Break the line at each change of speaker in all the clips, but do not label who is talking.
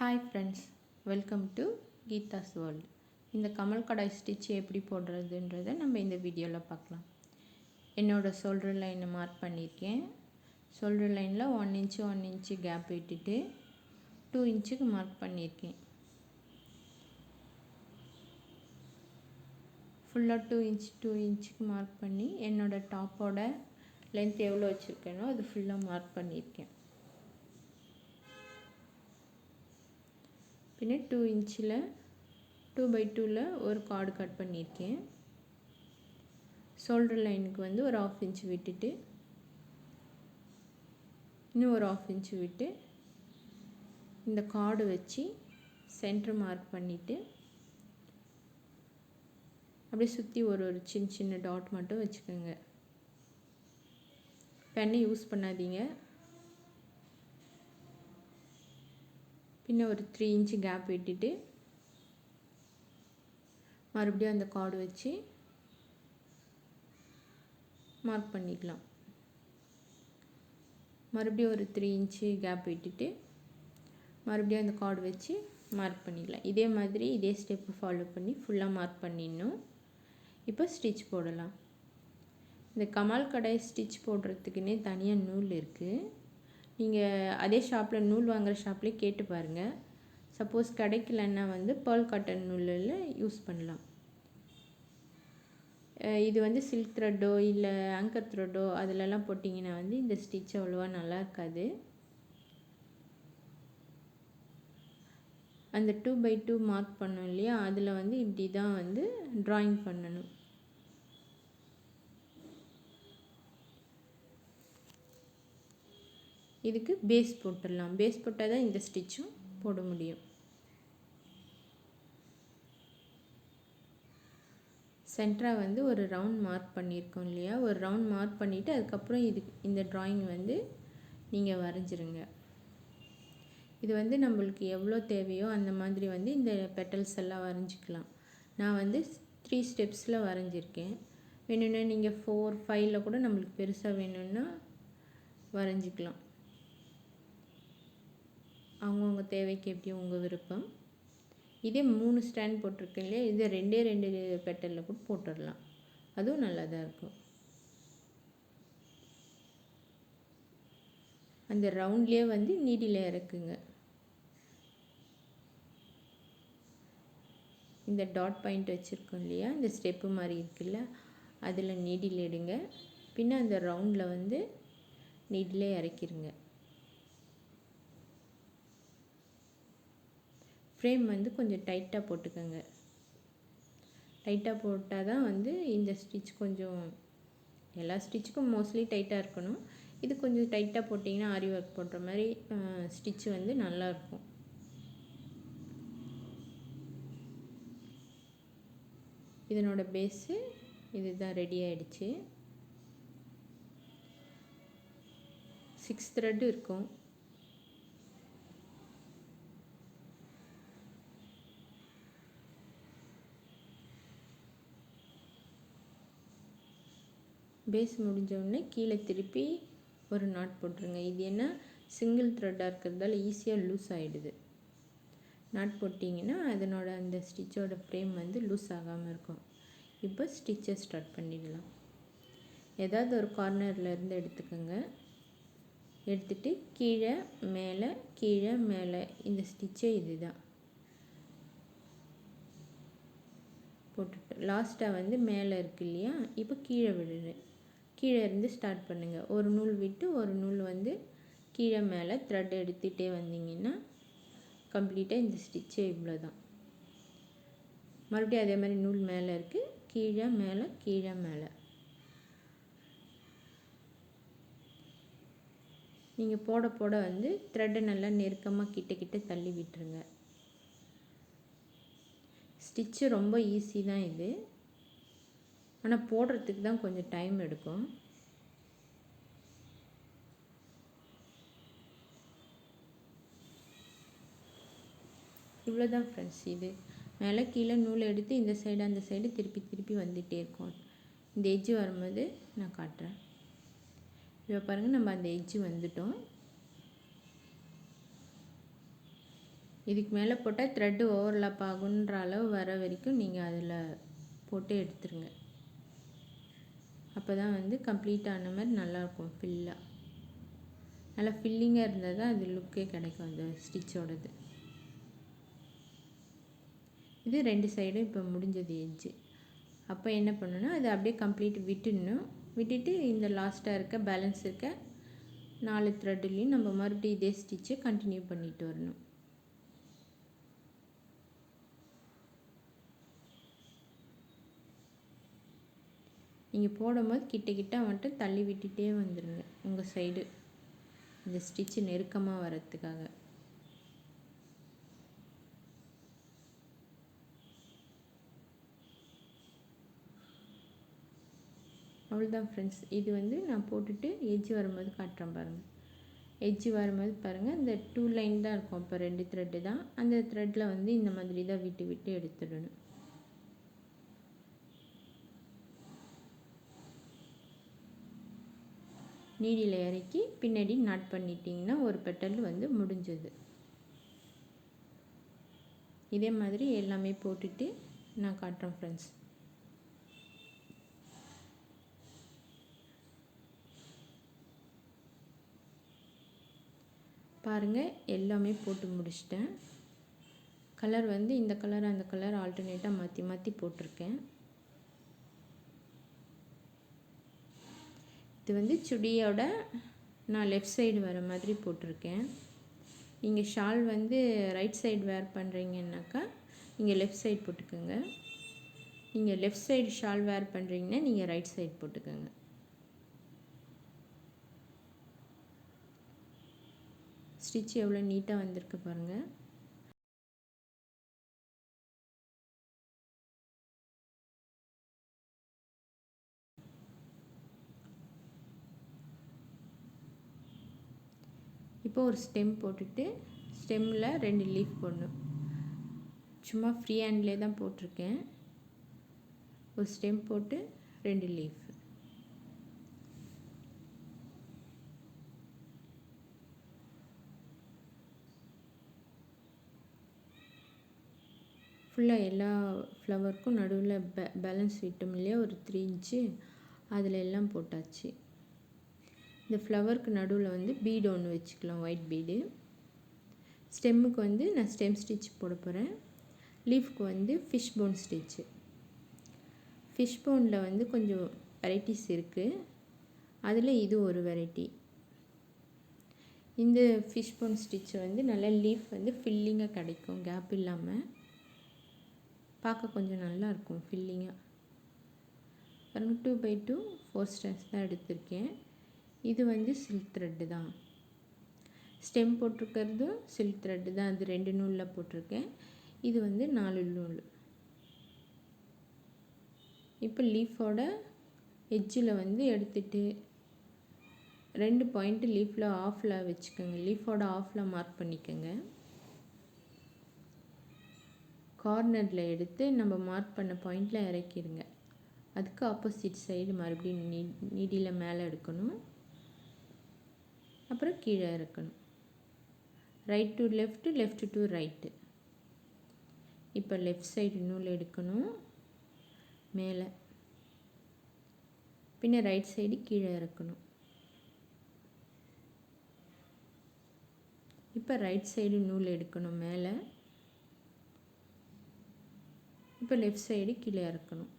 Hi friends, welcome to Geetha's world. இந்த கமல் கடாய் stitch எப்படி போடுறதுன்றதை நம்ம இந்த வீடியோவில் பார்க்கலாம். என்னோடய ஷோல்டர் லைனை மார்க் பண்ணியிருக்கேன். ஷோல்டர் லைனில் 1 இன்ச்சு கேப் விட்டுட்டு 2 இன்ச்சுக்கு மார்க் பண்ணியிருக்கேன். ஃபுல்லாக 2 இன்ச்சுக்கு மார்க் பண்ணி என்னோடய டாப்போட லென்த் எவ்வளோ வச்சுருக்கேனோ அது ஃபுல்லாக மார்க் பண்ணியிருக்கேன். பின்ன 2 இன்ச்சில் 2x2 ஒரு கார்டு கட் பண்ணியிருக்கேன். ஷோல்டர் லைனுக்கு வந்து ஒரு 1/2 இன்ச் விட்டுட்டு இன்னும் ஒரு 1/2 இன்ச் விட்டு இந்த கார்டு வச்சு சென்டர் மார்க் பண்ணிவிட்டு அப்படியே சுற்றி ஒரு சின்ன டாட் மட்டும் வச்சுக்கோங்க. பெண்ணை யூஸ் பண்ணாதீங்க. பின்ன ஒரு 3 இன்ச்சு கேப் விட்டுட்டு மறுபடியும் அந்த கார்டு வச்சு மார்க் பண்ணிக்கலாம். மறுபடியும் ஒரு 3 இன்ச்சு கேப் விட்டுட்டு மறுபடியும் அந்த கார்டு வச்சு மார்க் பண்ணிக்கலாம். இதே மாதிரி இதே ஸ்டெப்பு ஃபாலோ பண்ணி ஃபுல்லாக மார்க் பண்ணிடணும். இப்போ ஸ்டிச் போடலாம். இந்த கமால் கடாய் ஸ்டிச் போடுறதுக்குன்னே தனியாக நூல் இருக்குது. நீங்கள் அதே ஷாப்பில் நூல் வாங்குகிற ஷாப்லேயே கேட்டு பாருங்கள். சப்போஸ் கிடைக்கலன்னா வந்து பேர்ல் காட்டன் நூலில் யூஸ் பண்ணலாம். இது வந்து சில்க் த்ரெட்டோ இல்லை ஆங்கர் த்ரெட்டோ அதிலெல்லாம் போட்டிங்கன்னா வந்து இந்த ஸ்டிச் அவ்வளோவா நல்லா இருக்காது. அந்த 2x2 மார்க் பண்ணோம் இல்லையா, அதில் வந்து இப்படி தான் வந்து ட்ராயிங் பண்ணணும். இதுக்கு பேஸ் போட்டுடலாம். பேஸ் போட்டால் தான் இந்த ஸ்டிச்சும் போட முடியும். சென்டராக வந்து ஒரு ரவுண்ட் மார்க் பண்ணியிருக்கோம் இல்லையா, ஒரு ரவுண்ட் மார்க் பண்ணிவிட்டு அதுக்கப்புறம் இந்த ட்ராயிங் வந்து நீங்கள் வரைஞ்சிருங்க. இது வந்து நம்மளுக்கு எவ்வளோ தேவையோ அந்த மாதிரி வந்து இந்த பெட்டல்ஸ் எல்லாம் வரைஞ்சிக்கலாம். நான் வந்து 3 ஸ்டெப்ஸில் வரைஞ்சிருக்கேன். வேணும்னா நீங்கள் 4, 5 கூட நம்மளுக்கு பெருசாக வேணும்னா வரைஞ்சிக்கலாம். அவங்கவுங்க தேவைக்கு எப்படி உங்கள் விருப்பம். இதே 3 ஸ்டாண்ட் போட்டிருக்கேன் இல்லையா, இதை 2 பெட்டலில் கூட போட்டுடலாம். அதுவும் நல்லா தான் இருக்கும். அந்த ரவுண்ட்லேயே வந்து நீடில் இறக்குங்க. இந்த டாட் பாயிண்ட் வச்சுருக்கோம் இல்லையா, இந்த ஸ்டெப்பு மாதிரி இருக்குல்ல, அதில் நீடில் எடுங்க. பின்ன அந்த ரவுண்டில் வந்து நீடிலே இறக்கிருங்க. ஃப்ரேம் வந்து கொஞ்சம் டைட்டாக போட்டுக்கோங்க. டைட்டாக போட்டால் தான் வந்து இந்த ஸ்டிச் கொஞ்சம், எல்லா ஸ்டிச்சுக்கும் மோஸ்ட்லி டைட்டாக இருக்கணும். இது கொஞ்சம் டைட்டாக போட்டிங்கன்னா ஆரி ஒர்க் போடுற மாதிரி ஸ்டிச்சு வந்து நல்லாயிருக்கும். இதனோட பேஸு இதுதான் ரெடி ஆகிடுச்சு. 6 த்ரெட் இருக்கும். பேஸ் முடிஞ்சோடனே கீழே திருப்பி ஒரு நாட் போட்டுருங்க. இது என்ன சிங்கிள் த்ரெட்டாக இருக்கிறதால ஈஸியாக லூஸ் ஆகிடுது. நாட் போட்டிங்கன்னா அதனோட அந்த ஸ்டிச்சோட ஃப்ரேம் வந்து லூஸ் ஆகாமல் இருக்கும். இப்போ ஸ்டிச்சை ஸ்டார்ட் பண்ணிடலாம். ஏதாவது ஒரு கார்னர்லேருந்து எடுத்துக்கோங்க. எடுத்துகிட்டு கீழே மேலே இந்த ஸ்டிச்சே இது தான் போட்டுட்டு லாஸ்ட்டாக வந்து மேலே இருக்கு இல்லையா, இப்போ கீழே விடுறேன். கீழே இருந்து ஸ்டார்ட் பண்ணுங்கள். ஒரு நூல் விட்டு ஒரு நூல் வந்து கீழே மேலே த்ரெட் எடுத்துகிட்டே வந்தீங்கன்னா கம்ப்ளீட்டாக இந்த ஸ்டிச்சே இவ்வளோ தான். மறுபடியும் அதே மாதிரி நூல் மேலே இருக்குது, கீழே மேலே. நீங்கள் போட வந்து த்ரெட்டை நல்லா நெருக்கமாக கிட்ட தள்ளி விட்டுருங்க. ஸ்டிச்சு ரொம்ப ஈஸி தான் இது, ஆனால் போடுறதுக்கு தான் கொஞ்சம் டைம் எடுக்கும். இவ்வளோதான் ஃப்ரெண்ட்ஸ். இது மேலே கீழே நூல் எடுத்து இந்த சைடு அந்த சைடு திருப்பி வந்துகிட்டே இருக்கும். இந்த எட்ஜு வரும்போது நான் காட்டுறேன். இப்போ பாருங்கள், நம்ம அந்த எட்ஜு வந்துட்டோம். இதுக்கு மேலே போட்டால் த்ரெட்டு ஓவர்லாப் ஆகுன்ற அளவு வர வரைக்கும் நீங்கள் அதில் போட்டு எடுத்துருங்க. அப்போ தான் வந்து கம்ப்ளீட் ஆன மாதிரி நல்லாயிருக்கும். நல்லா ஃபில்லிங்காக இருந்தால் தான் அது லுக்கே கிடைக்கும் அந்த ஸ்டிச்சோடது. இது 2 சைடும் இப்போ முடிஞ்சது எட்ஜு. அப்போ என்ன பண்ணணும்னா அது அப்படியே கம்ப்ளீட் விட்டுட்டு இந்த லாஸ்ட்டாக இருக்க பேலன்ஸ் இருக்க 4 த்ரெட்லேயும் நம்ம மறுபடியும் இதே ஸ்டிச்சை கண்டினியூ பண்ணிட்டு வரணும். நீங்கள் போடும்போது கிட்ட மட்டும் தள்ளி விட்டுட்டே வந்துடுங்க உங்கள் சைடு, இந்த ஸ்டிச்சு நெருக்கமாக வரத்துக்காக. அவ்வளோதான் ஃப்ரெண்ட்ஸ். இது வந்து நான் போட்டுட்டு எட்ஜ் வரும்போது காட்டுறேன் பாருங்கள். எட்ஜ் வரும்போது பாருங்கள் இந்த 2 லைன் தான் இருக்கும். அப்போ 2 த்ரெட்டு தான். அந்த த்ரெட்டில் வந்து இந்த மாதிரி தான் விட்டு எடுத்துடணும். நீடியில் இறக்கி பின்னாடி நாட் பண்ணிட்டீங்கன்னா ஒரு பெட்டல் வந்து முடிஞ்சது. இதே மாதிரி எல்லாமே போட்டுட்டு நான் காட்டுறேன் ஃப்ரெண்ட்ஸ். பாருங்கள் எல்லாமே போட்டு முடிச்சிட்டேன். கலர் வந்து இந்த கலர் அந்த கலர் ஆல்டர்னேட்டாக மாற்றி போட்டிருக்கேன். இது வந்து சுடியோட நான் லெஃப்ட் சைடு வர மாதிரி போட்டிருக்கேன். நீங்கள் ஷால் வந்து ரைட் சைடு வேர் பண்ணுறீங்கன்னாக்கா நீங்கள் லெஃப்ட் சைடு போட்டுக்கோங்க. நீங்கள் லெஃப்ட் சைடு ஷால் வேர் பண்ணுறீங்கன்னா நீங்கள் ரைட் சைடு போட்டுக்கோங்க. ஸ்டிச் எவ்வளோ நீட்டாக வந்திருக்கு பாருங்கள். இப்போ ஒரு ஸ்டெம் போட்டுட்டு ஸ்டெம்மில் 2 லீஃப் போடணும். சும்மா ஃப்ரீ ஹேண்ட்லேயே தான் போட்டிருக்கேன். ஒரு ஸ்டெம் போட்டு 2 லீஃப். ஃபுல்லாக எல்லா ஃப்ளவருக்கும் நடுவில் பேலன்ஸ் விட்டோம் இல்லையா, ஒரு 3 இன்ச்சு, அதில் எல்லாம் போட்டாச்சு. இந்த ஃப்ளவருக்கு நடுவில் வந்து பீடு ஒன்று வச்சுக்கலாம், ஒயிட் பீடு. ஸ்டெம்முக்கு வந்து நான் ஸ்டெம் ஸ்டிச் போட போகிறேன். லீஃப்க்கு வந்து ஃபிஷ் போன் ஸ்டிச்சு. ஃபிஷ் போனில் வந்து கொஞ்சம் வெரைட்டிஸ் இருக்குது. அதில் இது ஒரு வெரைட்டி. இந்த ஃபிஷ் போன் ஸ்டிச்சை வந்து நல்லா லீஃப் வந்து ஃபில்லிங்காக கிடைக்கும், கேப் இல்லாமல். பார்க்க கொஞ்சம் நல்லாயிருக்கும் ஃபில்லிங்காக. பாருங்கள் 2x2 4 ஸ்டார்ஸ் தான் எடுத்திருக்கேன். இது வந்து சில்க் த்ரெட்டு தான். ஸ்டெம் போட்டிருக்கிறதும் சில்க் த்ரெட்டு தான். அது 2 நூலில் போட்டிருக்கேன். இது வந்து 4 நூல். இப்போ லீஃபோட எட்ஜில் வந்து எடுத்துட்டு 2 பாயிண்ட்டு லீஃபில் ஆஃபில் வச்சுக்கோங்க. லீஃபோட ஆஃபில் மார்க் பண்ணிக்கோங்க. கார்னரில் எடுத்து நம்ம மார்க் பண்ண பாயிண்டில் இறக்கிடுங்க. அதுக்கு ஆப்போசிட் சைடு மறுபடியும் நீடியில் மேலே எடுக்கணும். அப்புறம் கீழே இறக்கணும். Right to left, left to right. இப்போ லெஃப்ட் சைடு நூல் எடுக்கணும் மேலே, பின்ன ரைட் சைடு கீழே இறக்கணும். இப்போ ரைட் சைடு நூல் எடுக்கணும் மேலே, இப்போ லெஃப்ட் சைடு கீழே இறக்கணும்.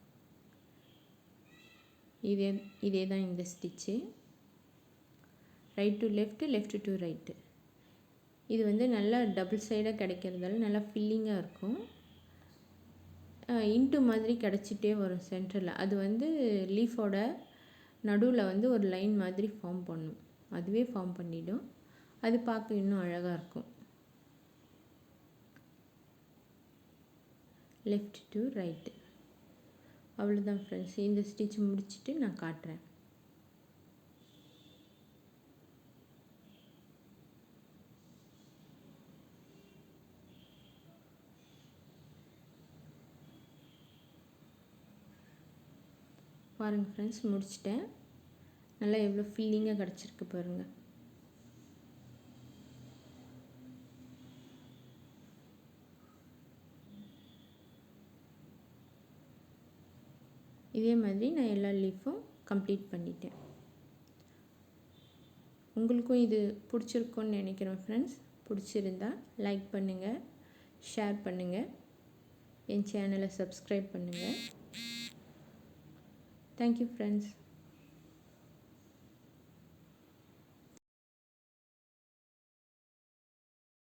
இதே தான் இந்த stitch. Right to left, left to right. இது வந்து நல்லா டபுள் சைடாக கிடைக்கிறதால நல்லா ஃபில்லிங்காக இருக்கும். இன்ட்டு மாதிரி கிடச்சிட்டே வரும் சென்டரில். அது வந்து லீஃபோட நடுவில் வந்து ஒரு லைன் மாதிரி ஃபார்ம் பண்ணும். அதுவே ஃபார்ம் பண்ணிடும். அது பார்க்க இன்னும் அழகாக இருக்கும். Left to right. அவ்வளோதான் ஃப்ரெண்ட்ஸ். இந்த ஸ்டிச் முடிச்சுட்டு நான் காட்டுறேன். பாருங்கள் ஃப்ரெண்ட்ஸ், முடிச்சிட்டேன். நல்லா எவ்வளோ ஃபில்லிங்காக கிடச்சிருக்கு பாருங்கள். இதே மாதிரி நான் எல்லா லீஃபும் கம்ப்ளீட் பண்ணிட்டேன். உங்களுக்கும் இது பிடிச்சிருக்கும்னு நினைக்கிறேன் ஃப்ரெண்ட்ஸ். பிடிச்சிருந்தா லைக் பண்ணுங்கள், ஷேர் பண்ணுங்கள், என் சேனலை சப்ஸ்கிரைப் பண்ணுங்கள். Thank you friends.